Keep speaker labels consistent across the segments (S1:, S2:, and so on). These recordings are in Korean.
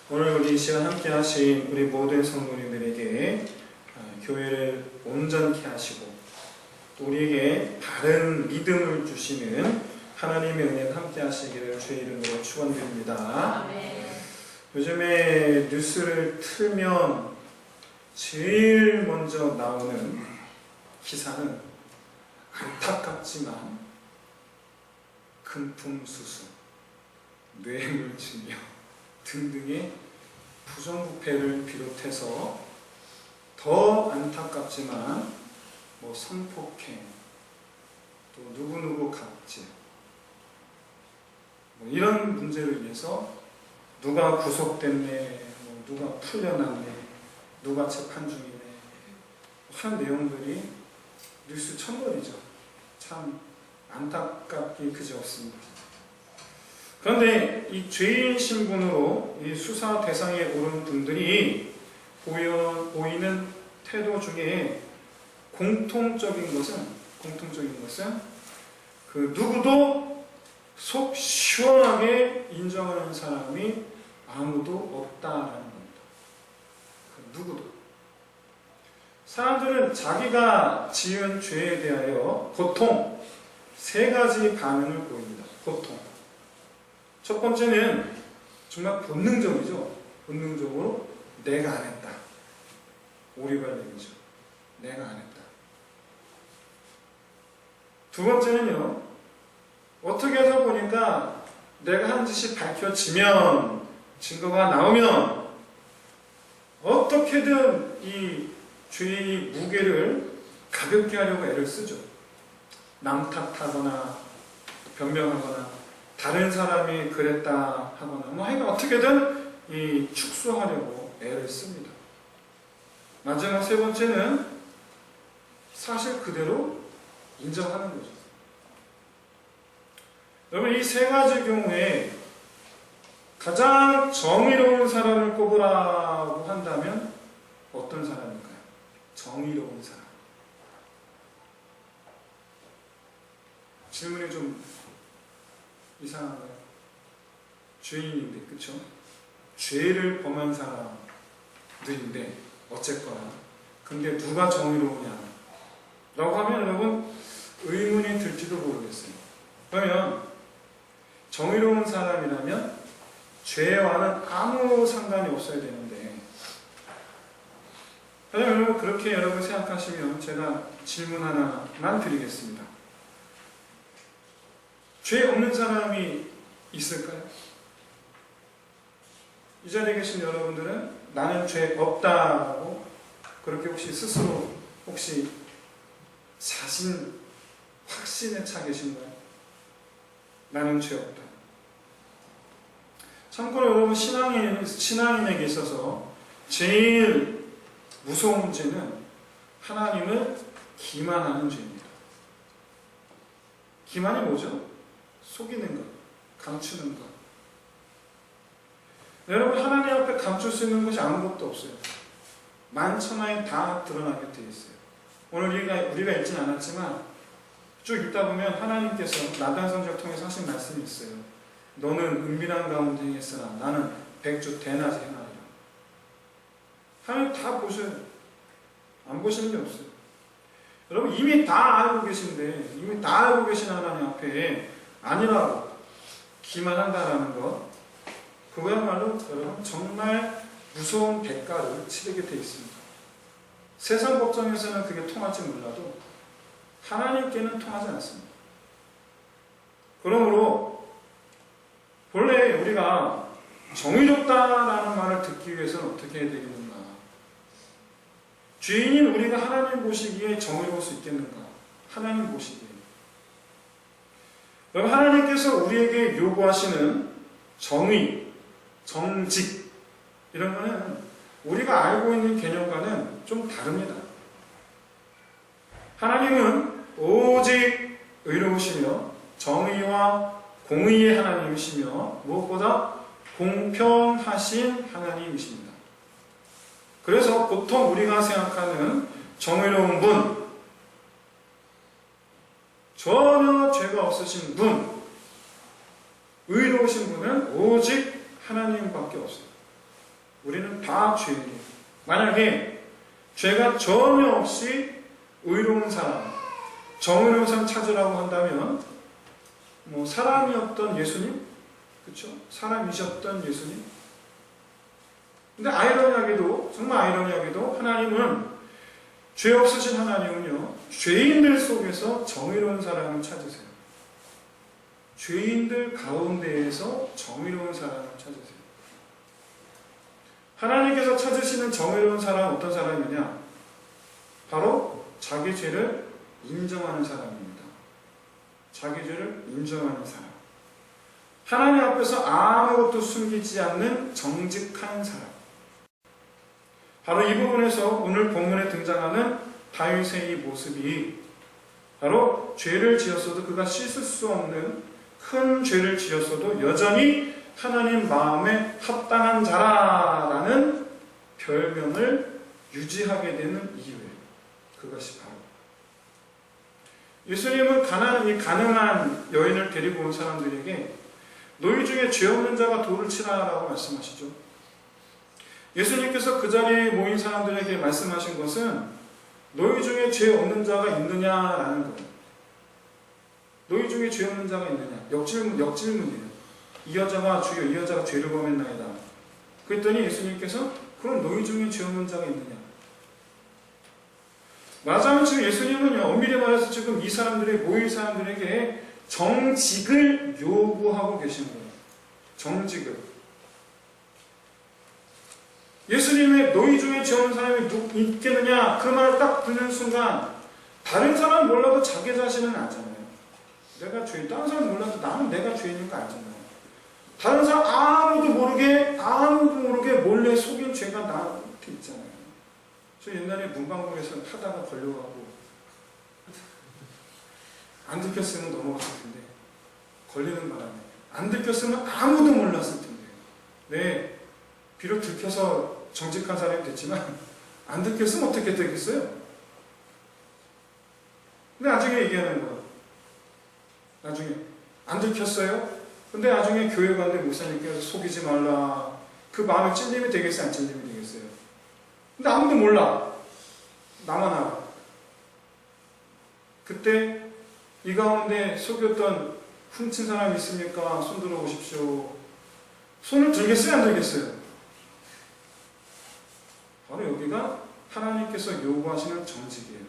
S1: 오늘 우리 이 시간 함께 하신 우리 모든 성도님들에게 교회를 온전케 하시고 또 우리에게 바른 믿음을 주시는 하나님의 은혜가 함께 하시기를 주의 이름으로 축원드립니다. 요즘에 뉴스를 틀면 제일 먼저 나오는 기사는 안타깝지만 금품수수, 뇌물증명 등등의 부정부패를 비롯해서 더 안타깝지만 성폭행, 또 누구누구 갑질 이런 문제를 위해서 누가 구속됐네, 누가 풀려났네, 누가 재판 중이네 하는 내용들이 뉴스 천벌이죠. 참 안타깝기 그지없습니다. 그런데 이 죄인 신분으로 이 수사 대상에 오른 분들이 보이는 태도 중에 공통적인 것은 그 누구도 속 시원하게 인정하는 사람이 아무도 없다라는 겁니다. 그 누구도. 사람들은 자기가 지은 죄에 대하여 보통 세 가지 반응을 보입니다. 보통. 첫 번째는 정말 본능적이죠. 본능적으로 내가 안 했다. 오리발님이죠. 내가 안 했다. 두 번째는요, 어떻게 하다 보니까 내가 한 짓이 밝혀지면, 증거가 나오면 어떻게든 이 죄의 무게를 가볍게 하려고 애를 쓰죠. 남 탓하거나 변명하거나 다른 사람이 그랬다 하거나 하여간 어떻게든 이 축소하려고 애를 씁니다. 마지막 세 번째는 사실 그대로 인정하는 거죠. 여러분, 이 세 가지 경우에 가장 정의로운 사람을 꼽으라고 한다면 어떤 사람일까요? 정의로운 사람. 질문이 좀 이상한가요? 죄인인데, 그쵸? 죄를 범한 사람들인데 어쨌거나 근데 누가 정의로우냐 라고 하면 여러분 의문이 들지도 모르겠어요. 그러면 정의로운 사람이라면 죄와는 아무 상관이 없어야 되는데, 여러분 그렇게 여러분 생각하시면 제가 질문 하나만 드리겠습니다. 죄 없는 사람이 있을까요? 이 자리에 계신 여러분들은 나는 죄 없다라고 그렇게 혹시 스스로 혹시 자신, 확신에 차 계신가요? 나는 죄 없다. 참고로 여러분 신앙인에게 있어서 제일 무서운 죄는 하나님을 기만하는 죄입니다. 기만이 뭐죠? 속이는 것, 감추는 것. 여러분 하나님 앞에 감출 수 있는 것이 아무것도 없어요. 만천하에 다 드러나게 되어 있어요. 오늘 우리가 읽진 않았지만 쭉 읽다 보면 하나님께서 나단 선지자를 통해서 하신 말씀이 있어요. 너는 은밀한 가운데 행했으나 나는 백주 대낮에 행하리라. 하나님 다 보셔요. 안 보시는 게 없어요. 여러분 이미 다 알고 계신데, 이미 다 알고 계신 하나님 앞에 아니라고 기만한다라는 것, 그거야말로 여러분 정말 무서운 대가를 치르게 되어 있습니다. 세상 법정에서는 그게 통할지 몰라도 하나님께는 통하지 않습니다. 그러므로 본래 우리가 정의롭다라는 말을 듣기 위해서는 어떻게 해야 되겠는가? 죄인인 우리가 하나님 보시기에 정의로울 수 있겠는가? 하나님 보시기에. 여러분 하나님께서 우리에게 요구하시는 정의, 정직 이런 거는 우리가 알고 있는 개념과는 좀 다릅니다. 하나님은 오직 의로우시며 정의와 공의의 하나님이시며 무엇보다 공평하신 하나님이십니다. 그래서 보통 우리가 생각하는 정의로운 분, 전혀 죄가 없으신 분, 의로우신 분은 오직 하나님밖에 없어요. 우리는 다 죄인이에요. 만약에 죄가 전혀 없이 의로운 사람, 정의로운 사람 찾으라고 한다면 사람이었던 예수님, 그렇죠? 사람이셨던 예수님. 근데 아이러니하게도, 정말 아이러니하게도 하나님은, 죄 없으신 하나님은요, 죄인들 속에서 정의로운 사람을 찾으세요. 죄인들 가운데에서 정의로운 사람을 찾으세요. 하나님께서 찾으시는 정의로운 사람은 어떤 사람이냐? 바로 자기 죄를 인정하는 사람입니다. 자기 죄를 인정하는 사람. 하나님 앞에서 아무것도 숨기지 않는 정직한 사람. 바로 이 부분에서 오늘 본문에 등장하는 다윗의 이 모습이 바로 죄를 지었어도 그가 씻을 수 없는 큰 죄를 지었어도 여전히 하나님 마음에 합당한 자라라는 별명을 유지하게 되는 이유예요. 그것이 바로 예수님은 가난한 여인을 데리고 온 사람들에게 너희 중에 죄 없는 자가 돌을 치라라고 말씀하시죠. 예수님께서 그 자리에 모인 사람들에게 말씀하신 것은 너희 중에 죄 없는 자가 있느냐라는 거예요. 너희 중에 죄 없는 자가 있느냐? 역질문이에요. 이 여자가 주여 이 여자가 죄를 범했나이다. 그랬더니 예수님께서 그럼 너희 중에 죄 없는 자가 있느냐? 말하자면 지금 예수님은요, 엄밀히 말해서 지금 이 사람들의 모인 사람들에게 정직을 요구하고 계신 거예요. 정직을. 예수님의 너희 중에 죄 없는 사람이 있겠느냐? 그 말을 딱 듣는 순간 다른 사람은 몰라도 자기 자신은 알잖아요. 내가 죄인, 다른 사람은 몰라도 나는 내가 죄인인 거 알잖아요. 다른 사람 아무도 모르게 몰래 속인 죄가 나한테 있잖아요. 저 옛날에 문방구에서 하다가 걸려가고 안 들켰으면 넘어갔을 텐데 걸리는 바람에 안 들켰으면 아무도 몰랐을 텐데 네, 비록 들켜서 정직한 사람이 됐지만 안 들켰으면 어떻게 되겠어요? 근데 나중에 얘기하는 거예요. 나중에 안 들켰어요? 근데 나중에 교회 가는데 목사님께서 속이지 말라. 그 마음에 찔림이 되겠어요? 안 찔림이 되겠어요? 근데 아무도 몰라. 나만 알아. 그때 이 가운데 속였던 훔친 사람이 있습니까? 손 들어보십시오. 손을 들겠어요? 안 들겠어요? 바로 여기가 하나님께서 요구하시는 정직이에요.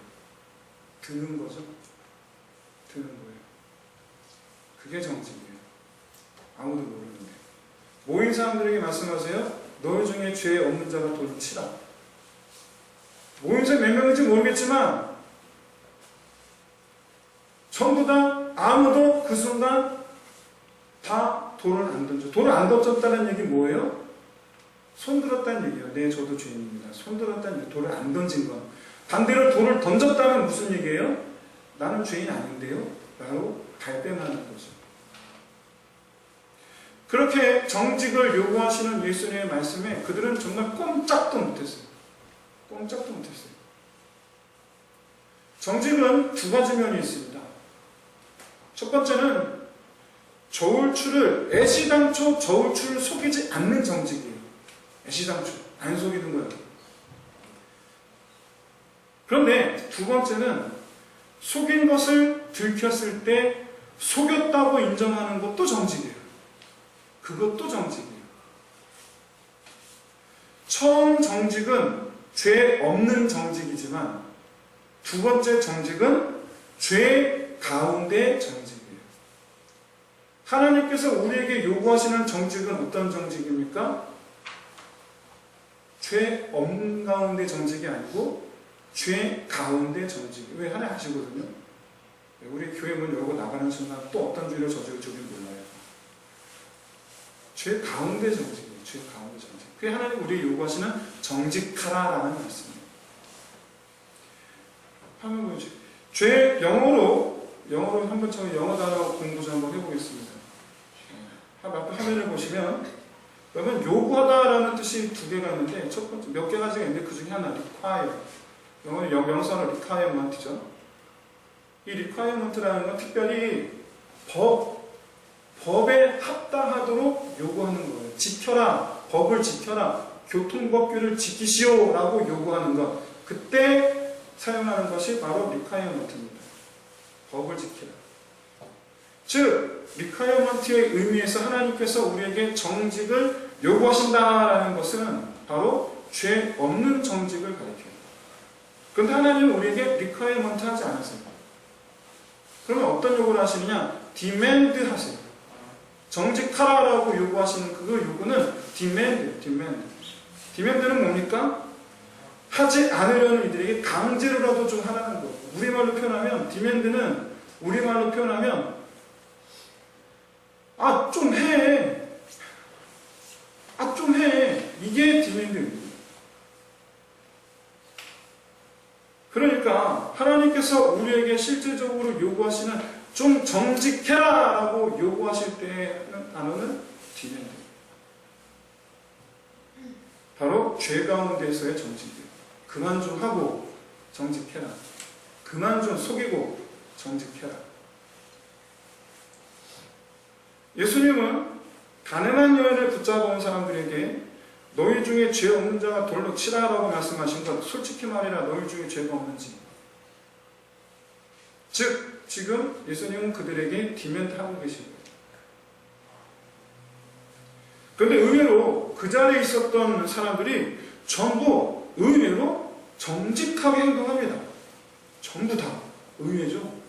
S1: 드는 거죠. 드는 거예요. 그게 정직이에요. 아무도 모르는데. 모인 사람들에게 말씀하세요. 너희 중에 죄 없는 자가 돌을 치라. 모인 사람 몇 명인지 모르겠지만 전부 다 아무도 그 순간 다 돌을 안 던져. 돌을 안 던졌다는 얘기 뭐예요? 손 들었다는 얘기예요. 네, 저도 죄인입니다. 손 들었다는 얘기. 돌을 안 던진 건. 반대로 돌을 던졌다면 무슨 얘기예요? 나는 죄인 아닌데요? 라고 발뺌하는 거죠. 그렇게 정직을 요구하시는 예수님의 말씀에 그들은 정말 꼼짝도 못했어요. 꼼짝도 못했어요. 정직은 두 가지 면이 있습니다. 첫 번째는 애시당초 저울추를 속이지 않는 정직이에요. 애시당초 안 속이는 거예요. 그런데 두 번째는 속인 것을 들켰을 때 속였다고 인정하는 것도 정직이에요. 그것도 정직이에요. 처음 정직은 죄 없는 정직이지만 두 번째 정직은 죄 가운데 정직이에요. 하나님께서 우리에게 요구하시는 정직은 어떤 정직입니까? 죄 없는 가운데 정직이 아니고 죄 가운데 정직이에요. 왜 하나님 아시거든요. 우리 교회 문 열고 나가는 순간 또 어떤 죄를 저질지 몰라요. 죄 가운데 정직이에요. 죄 가운데 정직. 그게 하나님 우리에게 요구하시는 정직하라라는 말씀이에요. 화면 보여주세요. 죄 영어로 한번 저 영어 단어 공부 좀 한번 해보겠습니다. 화면을 보시면 그러면 요구하다라는 뜻이 두 개가 있는데 첫 번째 몇 개 가지가 있는데 그 중에 하나 require. 영어는 명사로 requirement이죠. 이 requirement라는 건 특별히 법에 합당하도록 요구하는 거예요. 지켜라, 법을 지켜라, 교통법규를 지키시오라고 요구하는 것, 그때 사용하는 것이 바로 리콰이어먼트입니다. 법을 지키라. 즉 리콰이어먼트의 의미에서 하나님께서 우리에게 정직을 요구하신다라는 것은 바로 죄 없는 정직을 가리켜요. 그런데 하나님은 우리에게 리콰이어먼트 하지 않으세요. 그러면 어떤 요구를 하시느냐? 디맨드 하세요. 정직하라라고 요구하시는 그 요구는 디맨드는 뭡니까? 하지 않으려는 이들에게 강제로라도 좀 하라는 거. 우리말로 표현하면 디맨드는 우리말로 표현하면 좀 해. 좀 해. 이게 디맨드입니다. 그러니까 하나님께서 우리에게 실질적으로 요구하시는 좀 정직해라 라고 요구하실 때의 단어는 디맨드. 바로 죄 가운데서의 정직이에요. 그만 좀 하고 정직해라. 그만 좀 속이고 정직해라. 예수님은 가난한 여인을 붙잡아온 사람들에게 너희 중에 죄 없는 자가 돌로 치라라고 말씀하신 것, 솔직히 말해라, 너희 중에 죄가 없는지. 즉 지금 예수님은 그들에게 디멘트하고 계신 거예요. 그런데 의외로 그 자리에 있었던 사람들이 전부 의외로 정직하게 행동합니다. 전부 다. 의외죠.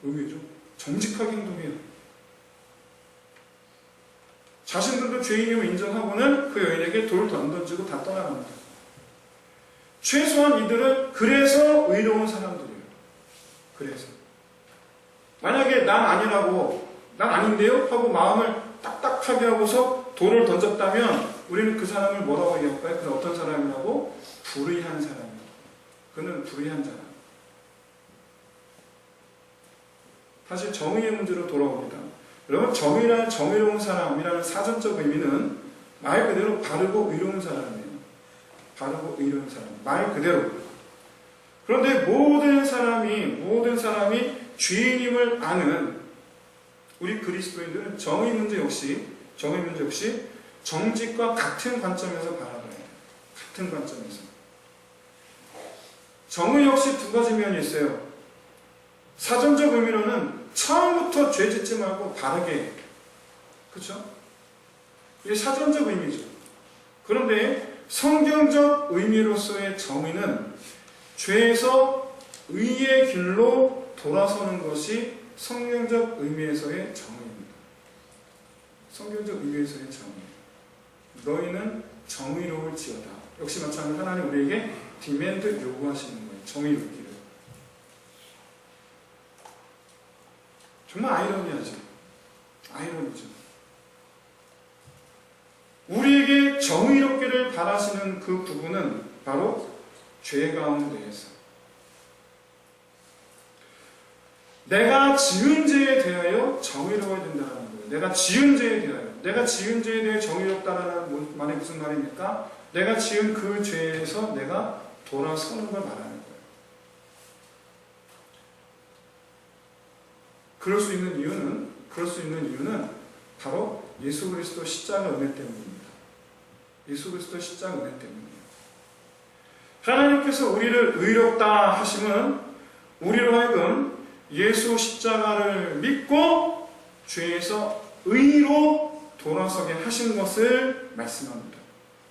S1: 의외죠. 정직하게 행동해요. 자신들도 죄인임을 인정하고는 그 여인에게 돌을 던지고 다 떠나갑니다. 최소한 이들은 그래서 의로운 사람들이에요. 그래서. 만약에 난 아니라고, 난 아닌데요? 하고 마음을 딱딱하게 하고서 돌을 던졌다면 우리는 그 사람을 뭐라고 얘기할까요? 그는 어떤 사람이라고? 불의한 사람이에요. 그는 불의한 자라. 다시 정의의 문제로 돌아옵니다. 여러분, 정의로운 사람이라는 사전적 의미는 말 그대로 바르고 의로운 사람이에요. 바르고 의로운 사람. 말 그대로. 그런데 모든 사람이 죄인임을 아는 우리 그리스도인들은 정의 문제 역시 정직과 같은 관점에서 바라봐야 돼요. 같은 관점에서. 정의 역시 두 가지 면이 있어요. 사전적 의미로는 처음부터 죄 짓지 말고 바르게. 그렇죠? 이게 사전적 의미죠. 그런데 성경적 의미로서의 정의는 죄에서 의의 길로 돌아서는 것이 성경적 의미에서의 정의입니다. 성경적 의미에서의 정의. 너희는 정의로울지어다. 역시 마찬가지로 하나님 우리에게 디맨드 요구하시는 거예요. 정의롭기를. 정말 아이러니하죠. 아이러니죠. 우리에게 정의롭기를 바라시는 그 부분은 바로 죄 가운데에서 내가 지은 죄에 대하여 정의로워야 된다는 거예요. 내가 지은 죄에 대해 정의롭다라는 말이 무슨 말입니까? 내가 지은 그 죄에서 내가 돌아서는 걸 말하는 거예요. 그럴 수 있는 이유는 바로 예수 그리스도 십자가 은혜 때문입니다. 예수 그리스도 십자가 은혜 때문이에요. 하나님께서 우리를 의롭다 하심은 우리로 하여금 예수 십자가를 믿고 죄에서 의로 돌아서게 하신 것을 말씀합니다.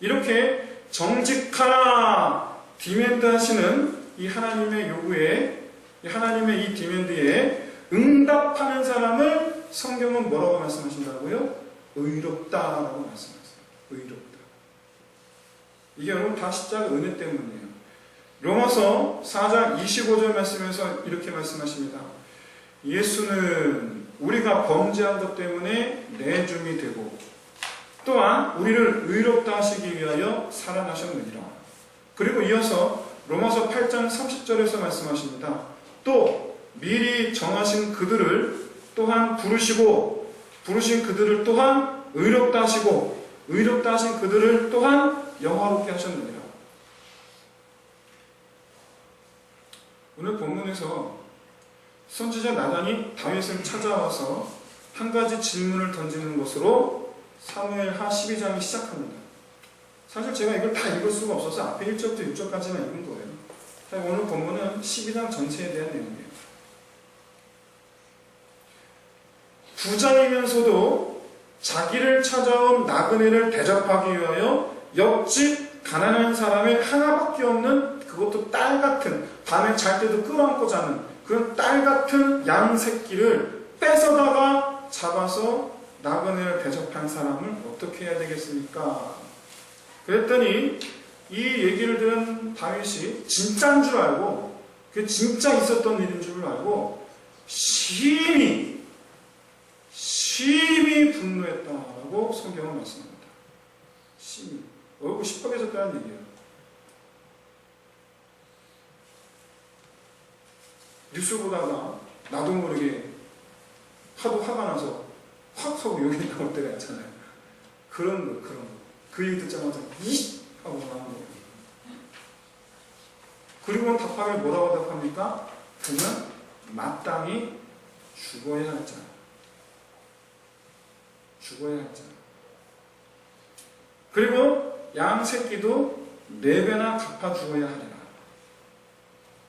S1: 이렇게 정직하라 디맨드 하시는 이 하나님의 요구에, 하나님의 이 디맨드에 응답하는 사람을 성경은 뭐라고 말씀하신다고요? 의롭다라고 말씀하세요. 의롭다. 이게 여러분 다 십자가 은혜 때문이에요. 로마서 4장 25절 말씀에서 이렇게 말씀하십니다. 예수는 우리가 범죄한 것 때문에 내줌이 되고 또한 우리를 의롭다 하시기 위하여 살아나셨느니라. 그리고 이어서 로마서 8장 30절에서 말씀하십니다. 또 미리 정하신 그들을 또한 부르신 그들을 또한 의롭다 하시고 의롭다 하신 그들을 또한 영화롭게 하셨느니라. 오늘 본문에서 선지자 나단이 다윗을 찾아와서 한 가지 질문을 던지는 것으로 사무엘하 12장이 시작합니다. 사실 제가 이걸 다 읽을 수가 없어서 앞에 1절부터 6절까지만 읽은 거예요. 오늘 본문은 12장 전체에 대한 내용이에요. 부자이면서도 자기를 찾아온 나그네를 대접하기 위하여 옆집 가난한 사람의 하나밖에 없는, 그것도 딸 같은, 밤에 잘 때도 끌어안고 자는 그런 딸 같은 양 새끼를 뺏어다가 잡아서 나그네를 대접한 사람을 어떻게 해야 되겠습니까? 그랬더니 이 얘기를 들은 다윗이 진짜인 줄 알고, 그게 진짜 있었던 일인 줄 알고 심히 분노했다라고 성경은 말씀합니다. 심히. 얼굴 시뻘개졌다는 얘기예요. 뉴스 보다가 나도 모르게 하도 화가 나서 확 하고 욕이 나올 때가 있잖아요. 그런 거. 그 얘기 듣자마자 이 하고 나오는 거예요. 그리고는 답하면 뭐라고 답합니까? 그는 마땅히 죽어야 할 자야. 죽어야 할 자야. 그리고 양 새끼도 4배나 갚아 죽어야 하리라.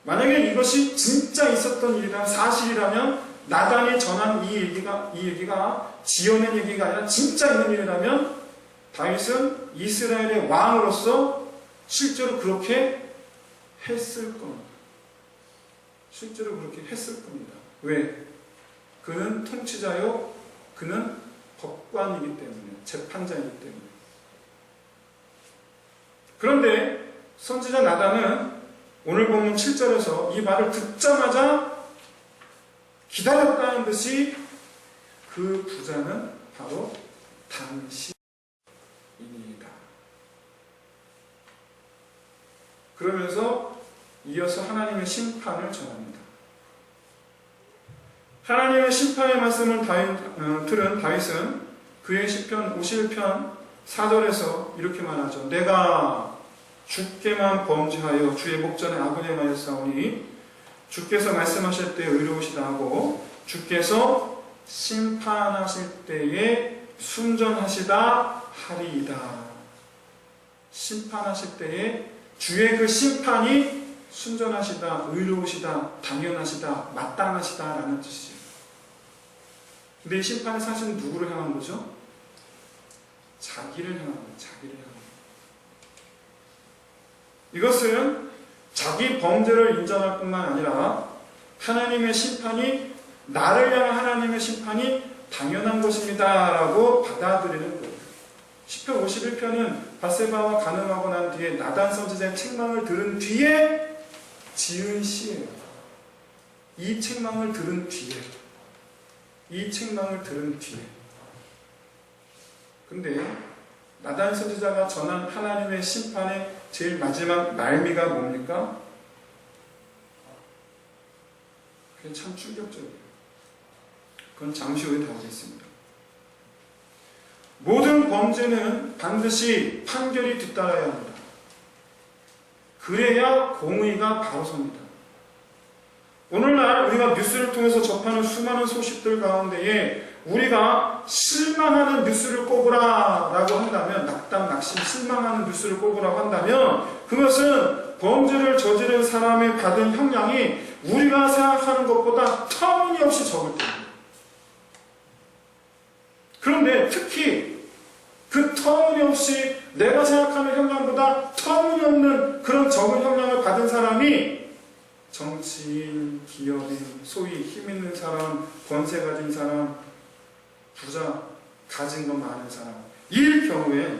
S1: 만약에 이것이 진짜 있었던 일이라면, 사실이라면, 나단이 전한 이 얘기가 지어낸 얘기가 아니라 진짜 있는 일이라면 다윗은 이스라엘의 왕으로서 실제로 그렇게 했을 겁니다. 실제로 그렇게 했을 겁니다. 왜? 그는 통치자요, 그는 법관이기 때문에, 재판자이기 때문에. 그런데 선지자 나단은 오늘 보면 7절에서 이 말을 듣자마자 기다렸다는 듯이 그 부자는 바로 당신이다. 그러면서 이어서 하나님의 심판을 전합니다. 하나님의 심판의 말씀을 들은 다윗은 그의 시편 51편 4절에서 이렇게 말하죠. 내가 주께만 범죄하여 주의 목전에 악을 행하였사오니 주께서 말씀하실 때 의로우시다 하고 주께서 심판하실 때에 순전하시다 하리이다. 심판하실 때에 주의 그 심판이 순전하시다, 의로우시다, 당연하시다, 마땅하시다 라는 뜻이에요. 근데 이 심판은 사실 누구를 향한 거죠? 자기를 향한 거예요. 자기를 향한 거예요. 이것은 자기 범죄를 인정할 뿐만 아니라 하나님의 심판이, 나를 향한 하나님의 심판이 당연한 것입니다 라고 받아들이는 거예요. 시편 51편은 밧세바와 간음하고 난 뒤에 나단 선지자의 책망을 들은 뒤에 지은 시예요. 이 책망을 들은 뒤에. 근데 나단 선지자가 전한 하나님의 심판의 제일 마지막 말미가 뭡니까? 그게 참 충격적이에요. 그건 잠시 후에 다루겠습니다. 모든 범죄는 반드시 판결이 뒤따라야 합니다. 그래야 공의가 바로 섭니다. 오늘날 우리가 뉴스를 통해서 접하는 수많은 소식들 가운데에 우리가 실망하는 뉴스를 꼽으라 라고 한다면, 낙담, 낙심, 실망하는 뉴스를 꼽으라고 한다면 그것은 범죄를 저지른 사람이 받은 형량이 우리가 생각하는 것보다 터무니없이 적을 때입니다. 그런데 특히 그 터무니없이 내가 생각하는 형량보다 터무니없는 그런 적은 형량을 받은 사람이 정치인, 기업인, 소위 힘 있는 사람, 권세 가진 사람, 부자, 가진 것 많은 사람, 일 경우에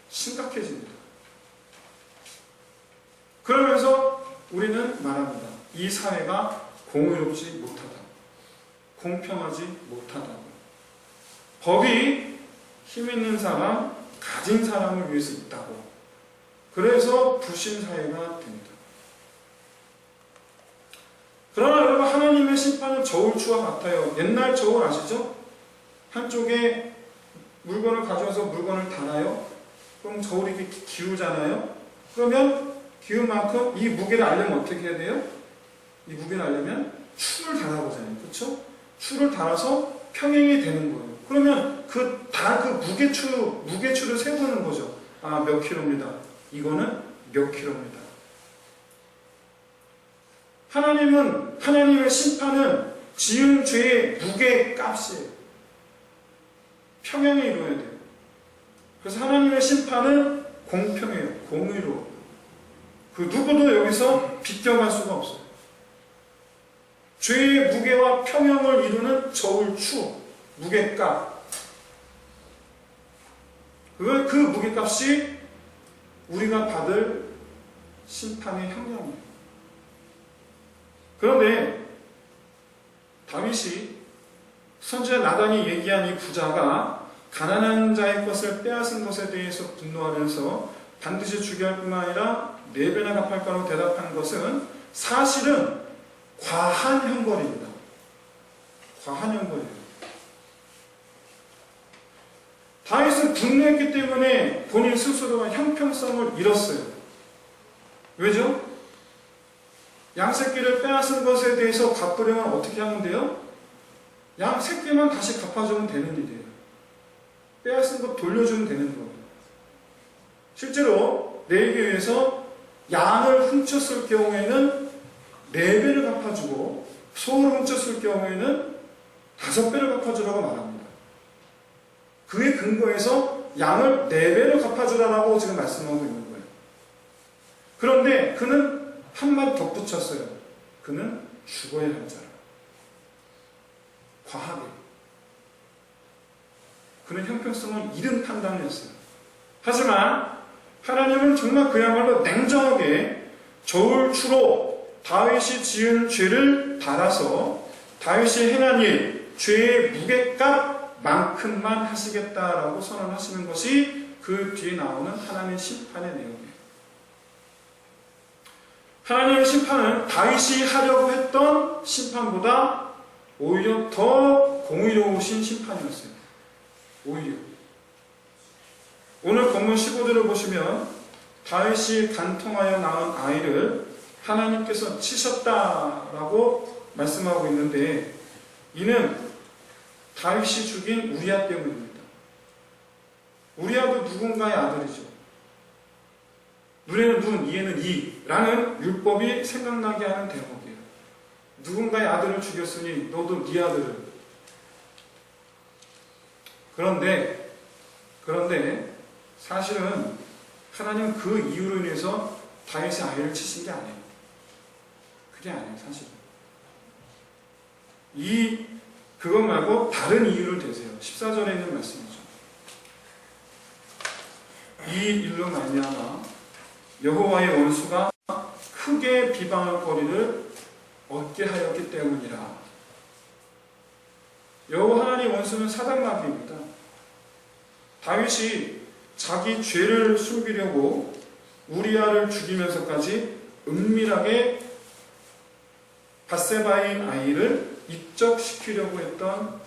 S1: 심각해집니다. 그러면서 우리는 말합니다. 이 사회가 공의롭지 못하다. 공평하지 못하다고. 법이 힘 있는 사람, 가진 사람을 위해서 있다고. 그래서 부신 사회가 됩니다. 그러나 여러분, 하나님의 심판은 저울추와 같아요. 옛날 저울 아시죠? 한쪽에 물건을 가져와서 물건을 달아요. 그럼 저울이 이렇게 기우잖아요. 그러면 기운 만큼 이 무게를 알려면 어떻게 해야 돼요? 이 무게를 알려면 추를 달아보잖아요. 그렇죠? 추를 달아서 평행이 되는 거예요. 그러면 다 그 무게추를 세우는 거죠. 아, 몇 킬로입니다. 이거는 몇 킬로입니다. 하나님의 심판은 지은 죄의 무게값이에요. 평행에 이루어야 돼요. 그래서 하나님의 심판은 공평해요. 공의로. 그 누구도 여기서 비껴갈 수가 없어요. 죄의 무게와 평형을 이루는 저울추, 무게값. 그 무게값이 우리가 받을 심판의 형량이에요. 그런데 다윗이 선지자 나단이 얘기한 이 부자가 가난한 자의 것을 빼앗은 것에 대해서 분노하면서 반드시 죽여야 할 뿐만 아니라 4배나 갚을 거라고 대답한 것은 사실은 과한 형벌입니다. 과한 형벌이에요. 다윗은 분노했기 때문에 본인 스스로가 형평성을 잃었어요. 왜죠? 양새끼를 빼앗은 것에 대해서 갚으려면 어떻게 하면 돼요? 양새끼만 다시 갚아주면 되는 일이에요. 빼앗은 것 돌려주면 되는 거예요. 실제로 레위기에서 양을 훔쳤을 경우에는 4배를 갚아주고 소를 훔쳤을 경우에는 5배를 갚아주라고 말합니다. 그에 근거해서 양을 4배를 갚아주라고 지금 말씀하고 있는 거예요. 그런데 그는 한마디 덧붙였어요. 그는 죽어야 할 자라. 과하게. 그는 형평성을 잃은 판단을 했어요. 하지만 하나님은 정말 그야말로 냉정하게 저울추로 다윗이 지은 죄를 달아서 다윗이 행한 일, 죄의 무게값만큼만 하시겠다라고 선언하시는 것이 그 뒤에 나오는 하나님의 심판의 내용이에요. 하나님의 심판은 다윗이 하려고 했던 심판보다 오히려 더 공의로우신 심판이었어요. 오히려. 오늘 본문 15절을 보시면 다윗이 간통하여 낳은 아이를 하나님께서 치셨다라고 말씀하고 있는데 이는 다윗이 죽인 우리아 때문입니다. 우리아도 누군가의 아들이죠. 눈에는 눈, 이에는 이라는 율법이 생각나게 하는 대목이에요. 누군가의 아들을 죽였으니 너도 네 아들을. 그런데 사실은 하나님 그 이유로 인해서 다윗의 아이를 치신 게 아니에요. 그게 아니에요, 사실은. 그것 말고 다른 이유를 대세요. 14절에 있는 말씀이죠. 이 일로 말미암아 여호와의 원수가 크게 비방할 거리를 얻게 하였기 때문이라. 여호와 하나님의 원수는 사단마귀입니다. 다윗이 자기 죄를 숨기려고 우리아를 죽이면서까지 은밀하게 밧세바의 아이를 입적시키려고 했던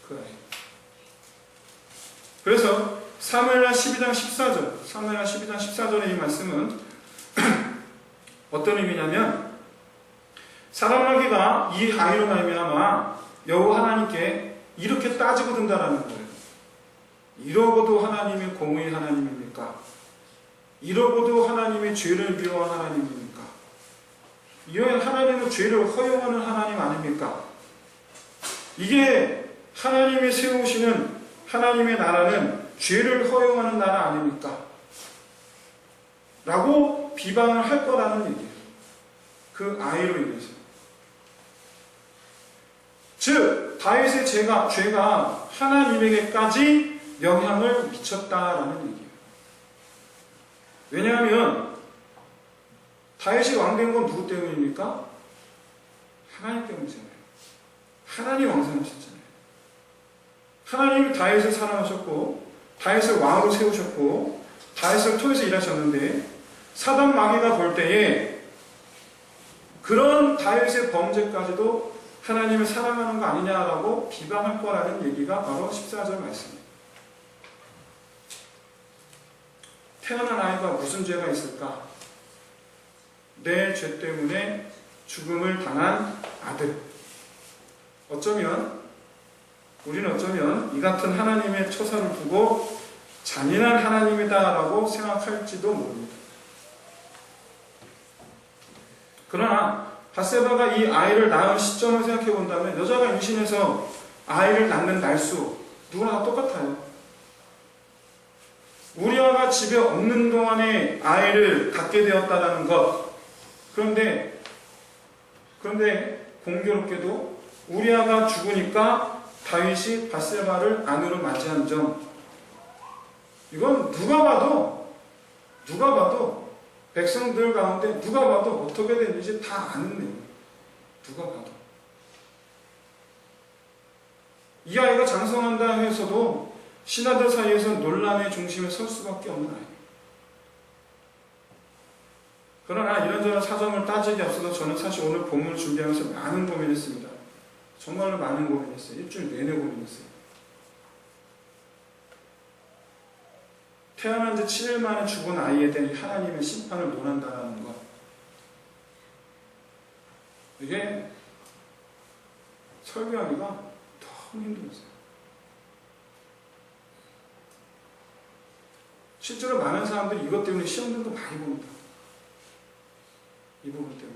S1: 그 아이. 그래서 사무엘하 12장 14절의 이 말씀은 어떤 의미냐면 사단마귀가 이 아이로 말미암아 여호와 하나님께 이렇게 따지고 든다라는 거예요. 이러고도 하나님이 공의의 하나님입니까? 이러고도 하나님이 죄를 미워하는 하나님입니까? 이런 하나님은 죄를 허용하는 하나님 아닙니까? 이게 하나님이 세우시는 하나님의 나라는 죄를 허용하는 나라 아닙니까? 라고 비방을 할 거라는 얘기예요. 그 아이로 인해서. 즉 다윗의 죄가 하나님에게까지 영향을 미쳤다라는 얘기예요. 왜냐하면 다윗이 왕된 건 누구 때문입니까? 하나님 때문이잖아요. 하나님 왕성하셨잖아요. 하나님이 다윗을 사랑하셨고 다윗을 왕으로 세우셨고 다윗을 통해서 일하셨는데 사단 마귀가 볼 때에 그런 다윗의 범죄까지도 하나님을 사랑하는 거 아니냐라고 비방할 거라는 얘기가 바로 14절 말씀입니다. 태어난 아이가 무슨 죄가 있을까? 내 죄 때문에 죽음을 당한 아들. 어쩌면 우리는 어쩌면 이 같은 하나님의 처사를 두고 잔인한 하나님이다라고 생각할지도 모릅니다. 그러나 밧세바가 이 아이를 낳은 시점을 생각해 본다면 여자가 임신해서 아이를 낳는 날수 누구나 다 똑같아요. 우리아가 집에 없는 동안에 아이를 갖게 되었다는 것. 그런데 공교롭게도 우리아가 죽으니까 다윗이 밧세바를 아내로 맞이한 점. 이건 누가 봐도 백성들 가운데 누가 봐도 어떻게 됐는지 다 아는 내용. 누가 봐도. 이 아이가 장성한다 해서도 신하들 사이에서 논란의 중심에 설 수밖에 없는 아이예요. 그러나 이런저런 사정을 따지기 앞서서 저는 사실 오늘 본문을 준비하면서 많은 고민했습니다. 정말로 많은 고민했어요. 일주일 내내 고민했어요. 태어난 지 7일 만에 죽은 아이에 대한 하나님의 심판을 논한다는 것. 이게 설교하기가 너무 힘들었어요. 실제로 많은 사람들이 이것 때문에 시험들도 많이 봅니다. 이 부분 때문에.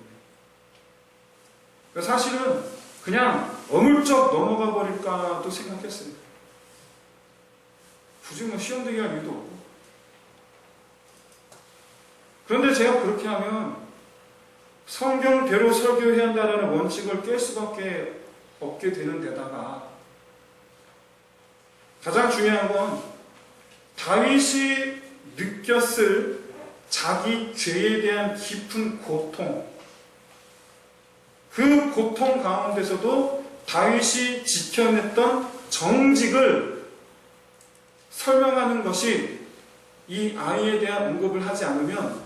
S1: 사실은 그냥 어물쩍 넘어가 버릴까도 생각했어요. 굳이 뭐 시험 되게 할 이유도 없고. 그런데 제가 그렇게 하면 성경대로 설교해야 한다는 원칙을 깰 수밖에 없게 되는 데다가 가장 중요한 건 다윗이 느꼈을 자기 죄에 대한 깊은 고통, 그 고통 가운데서도 다윗이 지켜냈던 정직을 설명하는 것이 이 아이에 대한 언급을 하지 않으면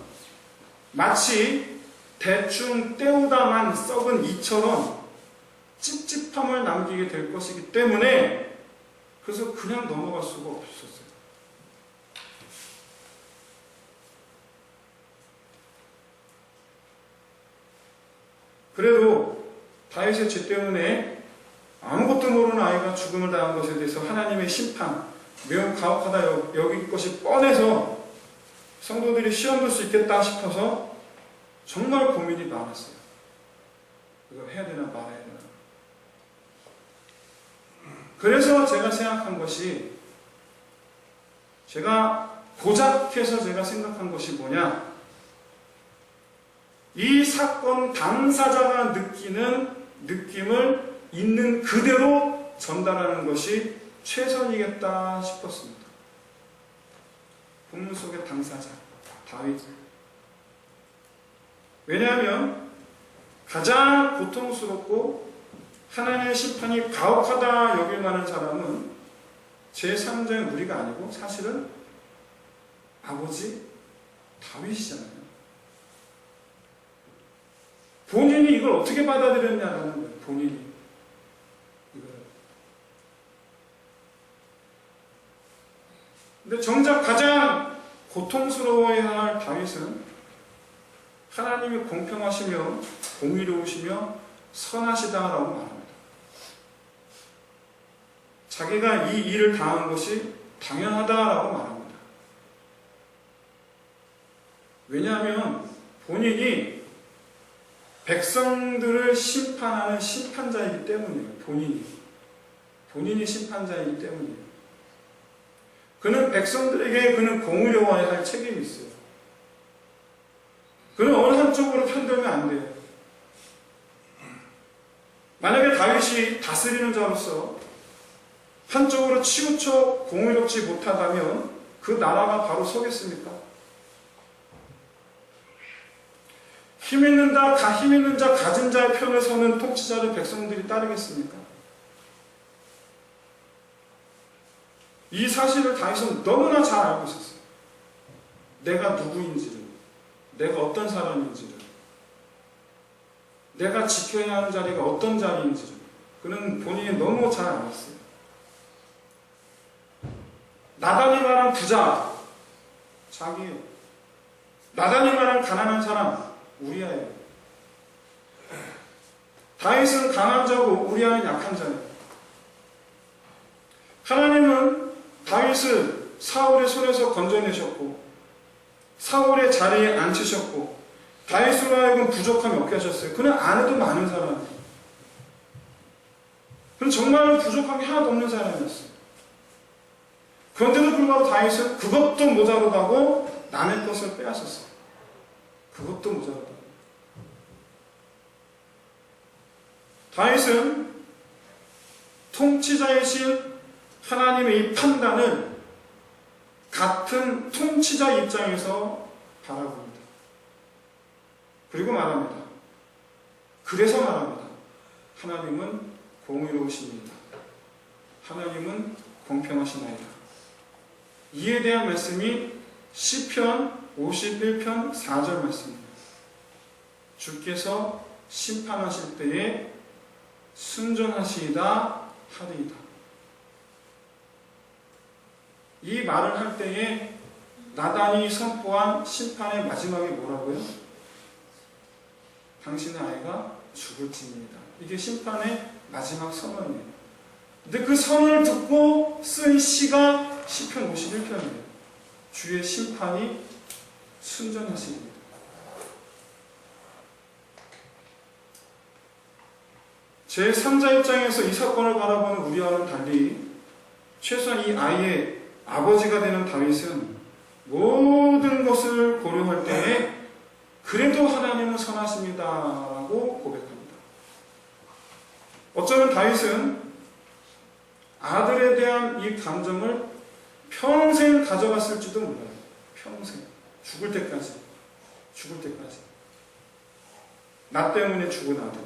S1: 마치 대충 때우다만 썩은 이처럼 찝찝함을 남기게 될 것이기 때문에 그래서 그냥 넘어갈 수가 없었어요. 그래도 다윗의 죄 때문에 아무것도 모르는 아이가 죽음을 당한 것에 대해서 하나님의 심판, 매우 가혹하다 여길 것이 뻔해서 성도들이 시험 볼 수 있겠다 싶어서 정말 고민이 많았어요. 이거 해야 되나 말아야 되나. 그래서 제가 생각한 것이, 제가 고작해서 제가 생각한 것이 뭐냐, 이 사건 당사자가 느끼는 느낌을 있는 그대로 전달하는 것이 최선이겠다 싶었습니다. 본문 속의 당사자 다윗. 왜냐하면 가장 고통스럽고 하나님의 심판이 가혹하다 여길 만한 사람은 제3자의 우리가 아니고 사실은 아버지 다윗이잖아요. 본인이 이걸 어떻게 받아들였냐라는 거예요. 본인이 이걸. 근데 정작 가장 고통스러워해야 할 다윗은 하나님이 공평하시며 공의로우시며 선하시다라고 말합니다. 자기가 이 일을 당한 것이 당연하다라고 말합니다. 왜냐하면 본인이 백성들을 심판하는 심판자이기 때문이에요. 본인이 심판자이기 때문이에요. 그는 백성들에게 그는 공의로워야 할 책임이 있어요. 그는 어느 한쪽으로 편들면 안 돼요. 만약에 다윗이 다스리는 자로서 한쪽으로 치우쳐 공의롭지 못하다면 그 나라가 바로 서겠습니까? 힘 있는 자, 가진 자의 편에 서는 통치자를 백성들이 따르겠습니까? 이 사실을 다윗은 너무나 잘 알고 있었어요. 내가 누구인지를, 내가 어떤 사람인지를, 내가 지켜야 하는 자리가 어떤 자리인지를 그는 본인이 너무 잘 알았어요. 나단이 말한 부자, 자기예요. 나단이 말한 가난한 사람, 우리아예요. 다윗은 강한 자고 우리아는 약한 자예요. 다윗을 사울의 손에서 건져내셨고 사울의 자리에 앉히셨고 다윗으로 하여금 부족함이 없게 하셨어요. 그는 안 해도 많은 사람이에요. 그는 정말 부족함이 하나도 없는 사람이었어요. 그런데도 불구하고 다윗은 그것도 모자르다고 남의 것을 빼앗았어요. 그것도 모자르다고. 다윗은 통치자이신 하나님의 이 판단을 같은 통치자 입장에서 바라봅니다. 그리고 말합니다. 그래서 말합니다. 하나님은 공의로우십니다. 하나님은 공평하시나이다. 이에 대한 말씀이 시편 51편 4절 말씀입니다. 주께서 심판하실 때에 순전하시이다 하리이다. 이 말을 할 때에 나단이 선포한 심판의 마지막에 뭐라고요? 당신의 아이가 죽을지입니다. 이게 심판의 마지막 선언이에요. 근데 그 선언을 듣고 쓴 시가 시편 51편이에요. 주의 심판이 순전하십니다. 제3자 입장에서 이 사건을 바라보는 우리와는 달리 최소한 이 아이의 아버지가 되는 다윗은 모든 것을 고려할 때에 그래도 하나님은 선하십니다 라고 고백합니다. 어쩌면 다윗은 아들에 대한 이 감정을 평생 가져갔을지도 몰라요. 평생. 죽을 때까지. 나 때문에 죽은 아들.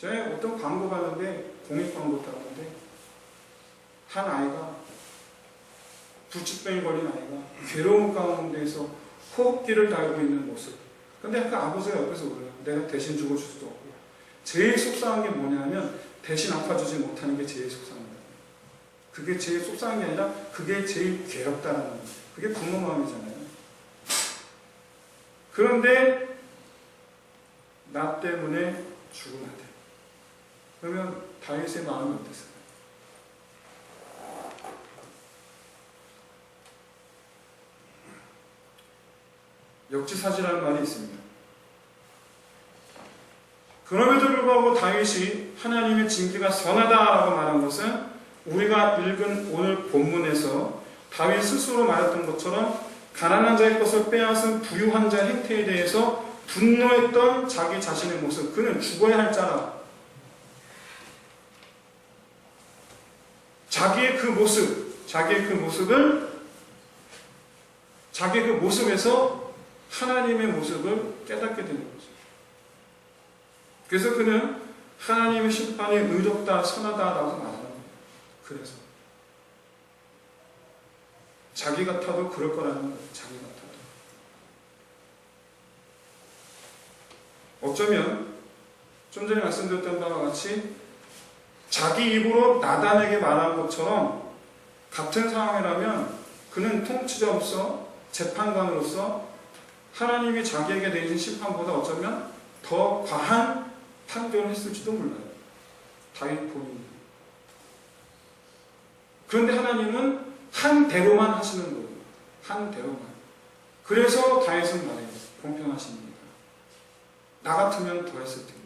S1: 제가 어떤 광고 봤는데, 공익 광고 봤는데, 한 아이가, 불치병에 걸린 아이가 괴로운 가운데서 호흡기를 달고 있는 모습. 근데 그 아버지가 옆에서 울어요. 내가 대신 죽어줄 수도 없고. 제일 속상한 게 뭐냐면, 대신 아파주지 못하는 게 제일 속상합니다. 그게 제일 속상한 게 아니라, 그게 제일 괴롭다는 거예요. 그게 부모 마음이잖아요. 그런데, 나 때문에 죽은 아들. 그러면 다윗의 마음이 어땠어요? 역지사지라는 말이 있습니다. 그럼에도 불구하고 다윗이 하나님의 징계가 선하다라고 말한 것은 우리가 읽은 오늘 본문에서 다윗 스스로 말했던 것처럼 가난한 자의 것을 빼앗은 부유한 자의 행태에 대해서 분노했던 자기 자신의 모습, 그는 죽어야 할 자라. 자기의 그 모습에서 하나님의 모습을 깨닫게 되는 거죠. 그래서 그는 하나님의 심판이 의롭다, 선하다라고 말하는 거예요. 그래서 자기 같아도 그럴 거라는 거예요. 자기 같아도. 어쩌면 좀 전에 말씀드렸던 바와 같이 자기 입으로 나단에게 말한 것처럼 같은 상황이라면 그는 통치자로서 재판관으로서 하나님이 자기에게 내리신 심판보다 어쩌면 더 과한 판결을 했을지도 몰라요. 다윗 본인이. 그런데 하나님은 한 대로만 하시는 거예요. 한 대로만. 그래서 다윗은 말해요. 공평하십니다. 나 같으면 더 했을 텐데.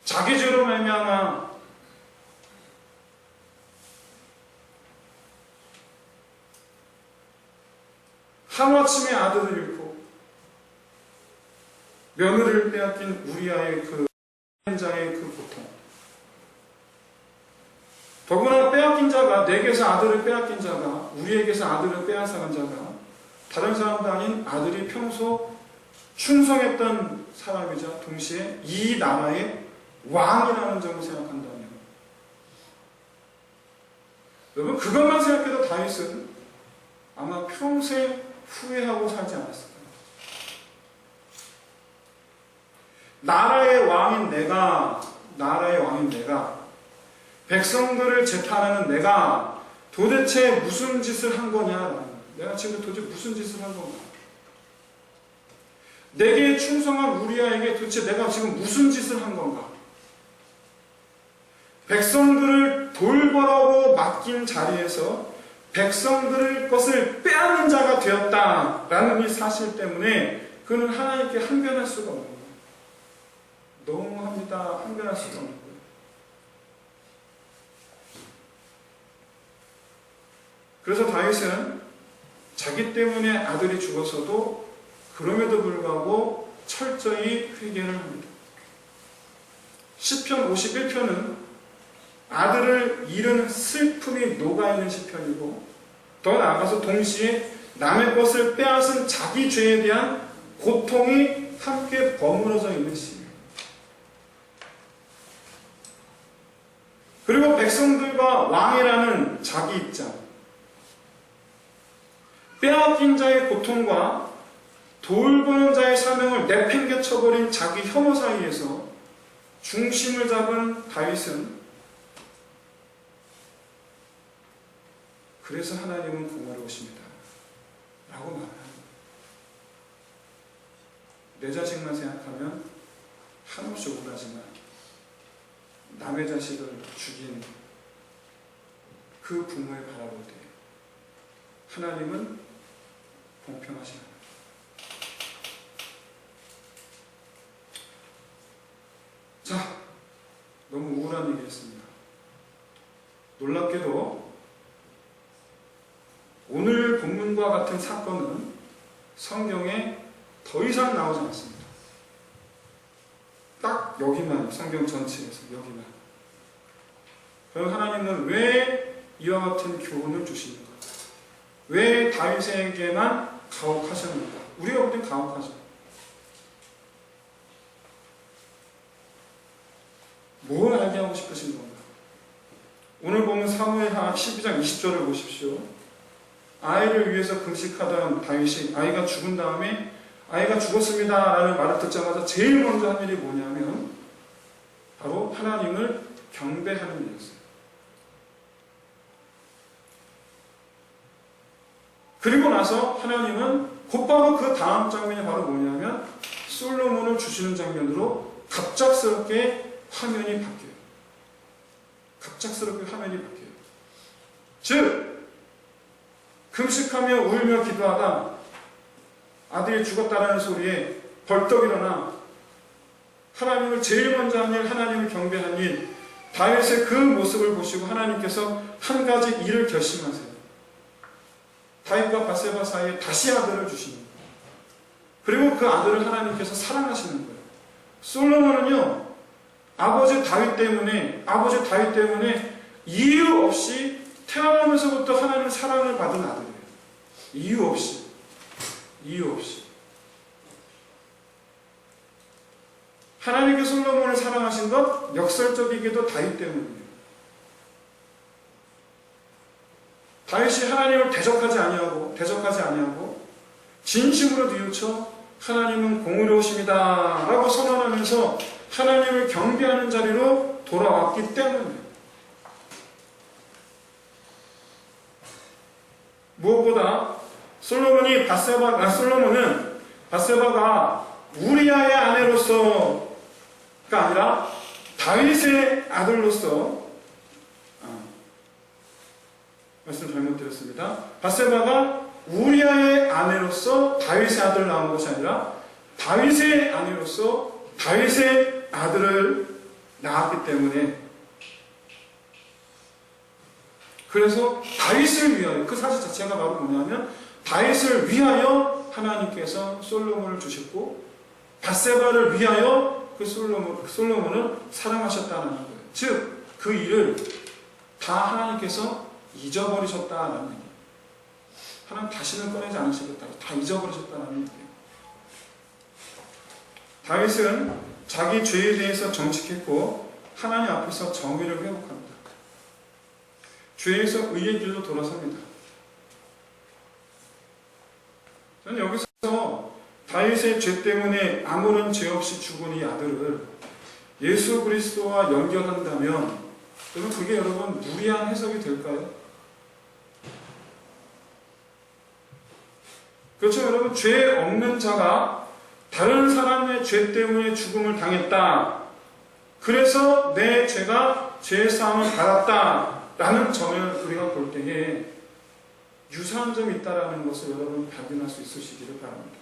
S1: 자기 죄로 말미암아 하루아침에 아들을 잃고 며느리를 빼앗긴 우리아의 그 자의 그 고통. 더구나 빼앗긴 자가, 내게서 아들을 빼앗긴 자가, 우리에게서 아들을 빼앗아간 자가 다른 사람도 아닌 아들이 평소 충성했던 사람이자 동시에 이 나라의 왕이라는 점을 생각한다면, 여러분 그것만 생각해도 다윗은 아마 평생 후회하고 살지 않았을까요? 나라의 왕인 내가, 백성들을 재판하는 내가 도대체 무슨 짓을 한 거냐? 내가 지금 도대체 무슨 짓을 한 건가? 내게 충성한 우리아에게 도대체 내가 지금 무슨 짓을 한 건가? 백성들을 돌보라고 맡긴 자리에서 백성들의 것을 빼앗는 자가 되었다라는 이 사실 때문에 그는 하나님께 항변할 수가 없는 거예요. 너무합니다. 항변할 수가 없는 거예요. 그래서 다윗은 자기 때문에 아들이 죽었어도 그럼에도 불구하고 철저히 회개를 합니다. 시편 51편은 아들을 잃은 슬픔이 녹아있는 시편이고 더 나아가서 동시에 남의 것을 빼앗은 자기 죄에 대한 고통이 함께 버무러져 있는 시입니다. 그리고 백성들과 왕이라는 자기 입장, 빼앗긴 자의 고통과 돌보는 자의 사명을 내팽개쳐버린 자기 혐오 사이에서 중심을 잡은 다윗은 그래서 하나님은 공의로우십니다 라고 말합니다. 내 자식만 생각하면 한없이 억울하지만 남의 자식을 죽인 그 부모의 바라볼 때 하나님은 공평하십니다. 자, 너무 우울한 얘기했습니다. 놀랍게도 오늘 본문과 같은 사건은 성경에 더 이상 나오지 않습니다. 딱 여기만, 성경 전체에서 여기만. 그럼 하나님은 왜 이와 같은 교훈을 주시는가? 왜 다윗에게만 가혹하셨는가? 우리가 볼 땐 가혹하죠. 뭘 알게 하고 싶으신 건가? 오늘 보면 사무엘하 12장 20절을 보십시오. 아이를 위해서 금식하던 다윗이 아이가 죽은 다음에 아이가 죽었습니다 라는 말을 듣자마자 제일 먼저 한 일이 뭐냐면 바로 하나님을 경배하는 일이었어요. 그리고 나서 하나님은 곧바로 그 다음 장면이 바로 뭐냐면 솔로몬을 주시는 장면으로 갑작스럽게 화면이 바뀌어요. 갑작스럽게 화면이 바뀌어요. 즉 금식하며 울며 기도하다 아들이 죽었다라는 소리에 벌떡 일어나 하나님을 제일 먼저 한 일, 하나님을 경배한 일, 다윗의 그 모습을 보시고 하나님께서 한 가지 일을 결심하세요. 다윗과 바세바 사이에 다시 아들을 주시는 거예요. 그리고 그 아들을 하나님께서 사랑하시는 거예요. 솔로몬은요, 아버지 다윗 때문에 이유 없이 태어나면서부터 하나님의 사랑을 받은 아들이에요. 이유 없이. 하나님께서 솔로몬을 사랑하신 것 역설적이게도 다윗 때문이에요. 다윗이 하나님을 대적하지 아니하고 진심으로 뉘우쳐 하나님은 공의로우십니다 라고 선언하면서 하나님을 경배하는 자리로 돌아왔기 때문에 무엇보다 솔로몬은 바세바가 우리아의 아내로서가 아니라 다윗의 아들로서 말씀 잘못드렸습니다. 바세바가 우리아의 아내로서 다윗의 아들을 낳은 것이 아니라 다윗의 아내로서 다윗의 아들을 낳았기 때문에 그래서 다윗을 위하여 그 사실 자체가 바로 뭐냐면 다윗을 위하여 하나님께서 솔로몬을 주셨고 바세바를 위하여 그 솔로몬을 사랑하셨다는 거예요. 즉 그 일을 다 하나님께서 잊어버리셨다는 얘기예요. 하나님 다시는 꺼내지 않으시겠다. 다 잊어버리셨다는 얘기예요. 다윗은 자기 죄에 대해서 정직했고 하나님 앞에서 정의를 회복합니다. 죄에서 의의 길로 돌아섭니다. 저는 여기서 다윗의 죄 때문에 아무런 죄 없이 죽은 이 아들을 예수 그리스도와 연결한다면 그러면 그게 여러분 무리한 해석이 될까요? 그렇죠, 여러분. 죄 없는 자가 다른 사람의 죄 때문에 죽음을 당했다. 그래서 내 죄가 죄의 사함을 받았다라는 점을 우리가 볼 때에 유사한 점이 있다라는 것을 여러분 발견할 수 있으시기를 바랍니다.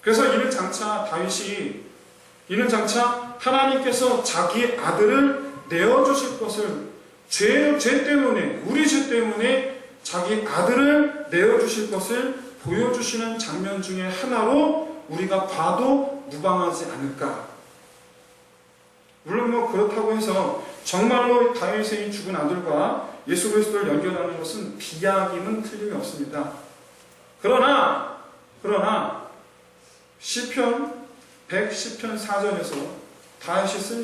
S1: 그래서 이는 장차 하나님께서 자기 아들을 내어주실 것을 우리 죄 때문에 자기 아들을 내어주실 것을 보여주시는 장면 중에 하나로 우리가 봐도 무방하지 않을까. 물론 그렇다고 해서 정말로 다윗의 죽은 아들과 예수 그리스도를 연결하는 것은 비약임은 틀림이 없습니다. 그러나 시편 110편 4절에서 다윗이 쓴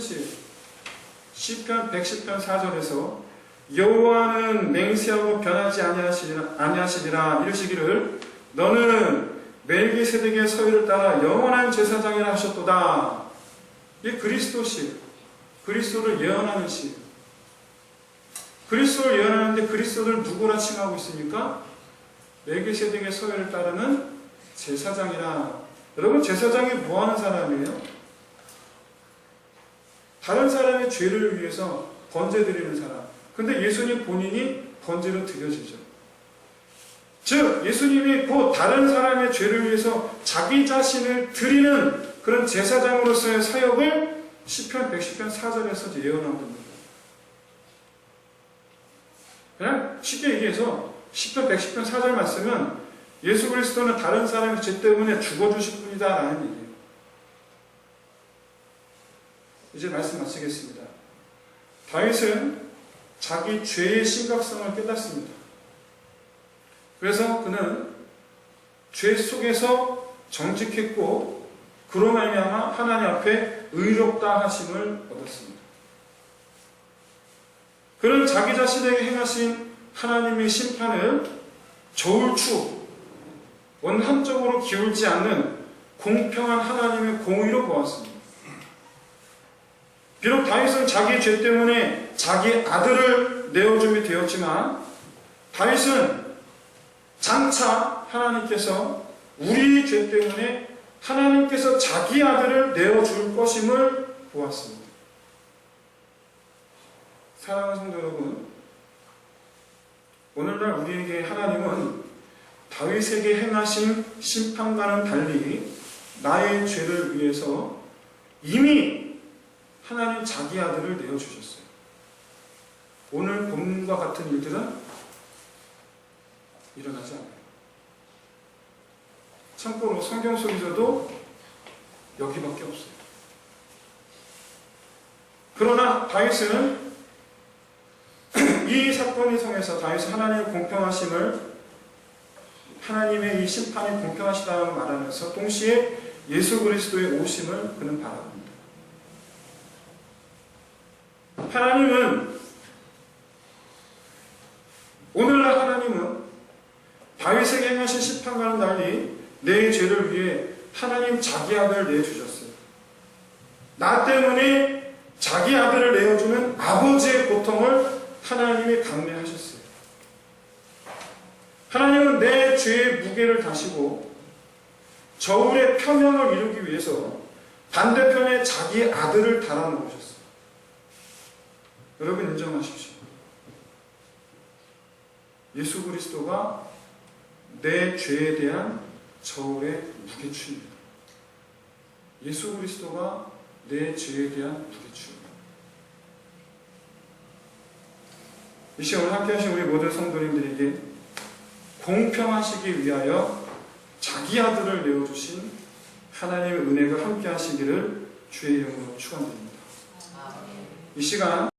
S1: 시편 110편 4절에서 여호와는 맹세하고 변하지 아니하시리라 이르시기를 너는 멜기세덱의 서유를 따라 영원한 제사장이라 하셨도다. 이 그리스도를 예언하는 시. 그리스도를 예언하는데 그리스도를 누구라 칭하고 있습니까? 멜기세덱의 서유를 따르는 제사장이라. 여러분, 제사장이 뭐하는 사람이에요? 다른 사람의 죄를 위해서 번제 드리는 사람. 근데 예수님 본인이 번제로 드려지죠. 즉 예수님이 곧 다른 사람의 죄를 위해서 자기 자신을 드리는 그런 제사장으로서의 사역을 시편 110편 4절에서 예언한 겁니다. 그냥 쉽게 얘기해서 시편 110편 4절 말씀은 예수 그리스도는 다른 사람의 죄 때문에 죽어주실 분이다 라는 얘기예요. 이제 말씀 마치겠습니다. 다윗은 자기 죄의 심각성을 깨닫습니다. 그래서 그는 죄 속에서 정직했고 그로 말미암아 하나님 앞에 의롭다 하심을 얻었습니다. 그는 자기 자신에게 행하신 하나님의 심판을 저울추 원한적으로 기울지 않는 공평한 하나님의 공의로 보았습니다. 비록 다윗은 자기 죄 때문에 자기 아들을 내어줌이 되었지만 다윗은 장차 하나님께서 우리 죄 때문에 하나님께서 자기 아들을 내어줄 것임을 보았습니다. 사랑하는 성도 여러분, 오늘날 우리에게 하나님은 다윗에게 행하신 심판과는 달리 나의 죄를 위해서 이미 하나님 자기 아들을 내어주셨어요. 오늘 본문과 같은 일들은 일어나지 않아요. 참고로 성경 속에서도 여기밖에 없어요. 그러나 다윗은 이 사건이 통해서 다윗은 하나님의 공평하심을, 하나님의 이 심판이 공평하시다고 말하면서 동시에 예수 그리스도의 오심을 그는 바랍니다. 오늘날 하나님은 다윗에게 행하신 심판과는 달리 내 죄를 위해 하나님 자기 아들을 내주셨어요. 나 때문에 자기 아들을 내어주는 아버지의 고통을 하나님이 감내하셨어요. 하나님은 내 죄의 무게를 다시고 저울의 평형을 이루기 위해서 반대편에 자기 아들을 달아놓으셨어요. 여러분 인정하십시오. 예수 그리스도가 내 죄에 대한 저울의 무게추입니다. 예수 그리스도가 내 죄에 대한 무게추입니다. 이 시간 오늘 함께 하신 우리 모든 성도님들에게 공평하시기 위하여 자기 아들을 내어주신 하나님의 은혜가 함께 하시기를 주의 이름으로 축원드립니다. 이 시간